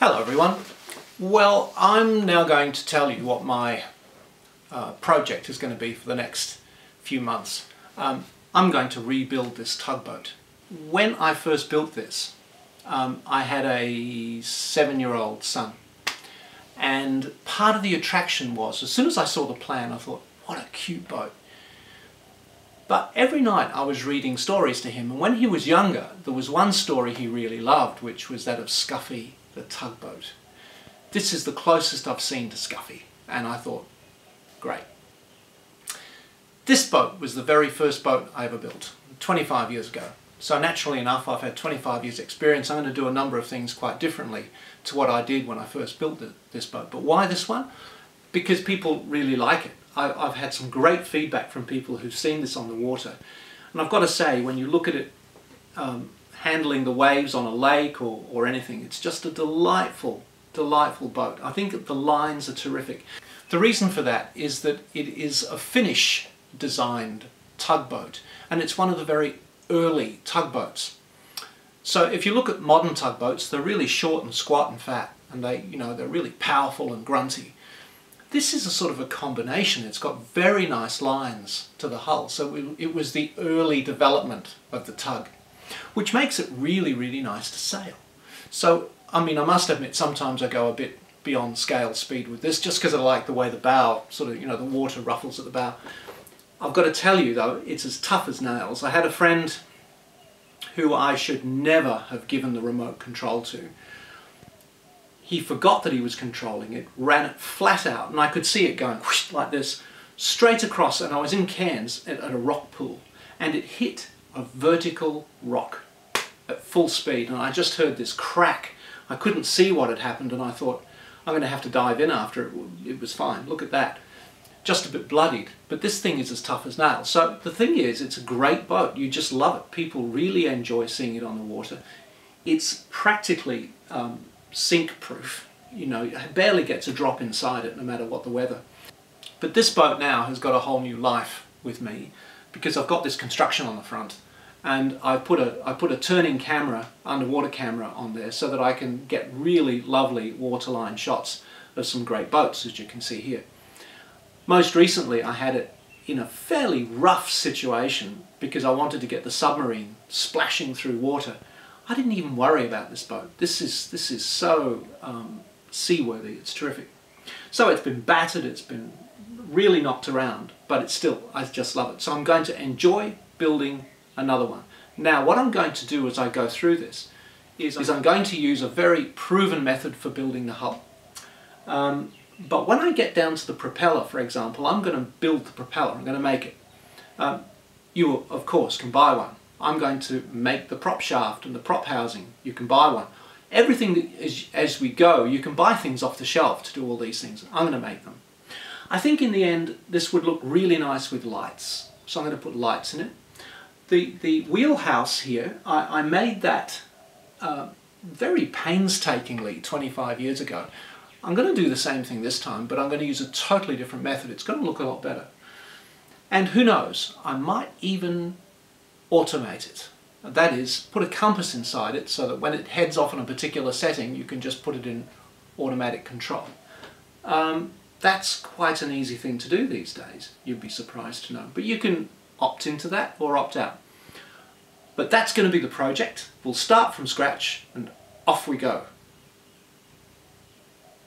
Hello everyone. Well, I'm now going to tell you what my project is going to be for the next few months. I'm going to rebuild this tugboat. When I first built this, I had a 7-year-old son, and part of the attraction was, as soon as I saw the plan, I thought, what a cute boat. But every night I was reading stories to him, and when he was younger, there was one story he really loved, which was that of Scuffy the tugboat. This is the closest I've seen to Scuffy, and I thought, great. This boat was the very first boat I ever built, 25 years ago. So naturally enough, I've had 25 years experience. I'm going to do a number of things quite differently to what I did when I first built this boat. But why this one? Because people really like it. I've had some great feedback from people who've seen this on the water. And I've got to say, when you look at it handling the waves on a lake or anything, it's just a delightful boat. I think that the lines are terrific. The reason for that is that it is a Finnish designed tugboat, and it's one of the very early tugboats. So if you look at modern tugboats, they're really short and squat and fat, and they're really powerful and grunty. This is a sort of a combination. It's got very nice lines to the hull, so it was the early development of the tug, which makes it really, really nice to sail. So, I mean, I must admit, sometimes I go a bit beyond scale speed with this, just because I like the way the bow, sort of, the water ruffles at the bow. I've got to tell you, though, it's as tough as nails. I had a friend who I should never have given the remote control to. He forgot that he was controlling it, ran it flat out, and I could see it going whoosh, like this, straight across, and I was in Cairns at a rock pool, and it hit a vertical rock at full speed, and I just heard this crack. I couldn't see what had happened, and I thought, I'm going to have to dive in after it. It was fine. Look at that. Just a bit bloodied, but this thing is as tough as nails. So the thing is, it's a great boat. You just love it. People really enjoy seeing it on the water. It's practically sink-proof. It barely gets a drop inside it, no matter what the weather. But this boat now has got a whole new life with me, because I've got this construction on the front, and I put a turning camera, underwater camera, on there so that I can get really lovely waterline shots of some great boats, as you can see here. Most recently I had it in a fairly rough situation because I wanted to get the submarine splashing through water. I didn't even worry about this boat. This is so seaworthy. It's terrific. So it's been battered, it's been really knocked around, but it's still, I just love it. So I'm going to enjoy building another one. Now what I'm going to do as I go through this is I'm going to use a very proven method for building the hull. But when I get down to the propeller, for example, I'm going to build the propeller, I'm going to make it. You, of course, can buy one. I'm going to make the prop shaft and the prop housing. You can buy one. Everything that as we go, you can buy things off the shelf to do all these things. I'm going to make them. I think in the end, this would look really nice with lights. So I'm going to put lights in it. The wheelhouse here, I made that very painstakingly 25 years ago. I'm going to do the same thing this time, but I'm going to use a totally different method. It's going to look a lot better. And who knows, I might even automate it. That is, put a compass inside it so that when it heads off in a particular setting, you can just put it in automatic control. That's quite an easy thing to do these days, you'd be surprised to know. But you can opt into that or opt out. But that's going to be the project. We'll start from scratch and off we go.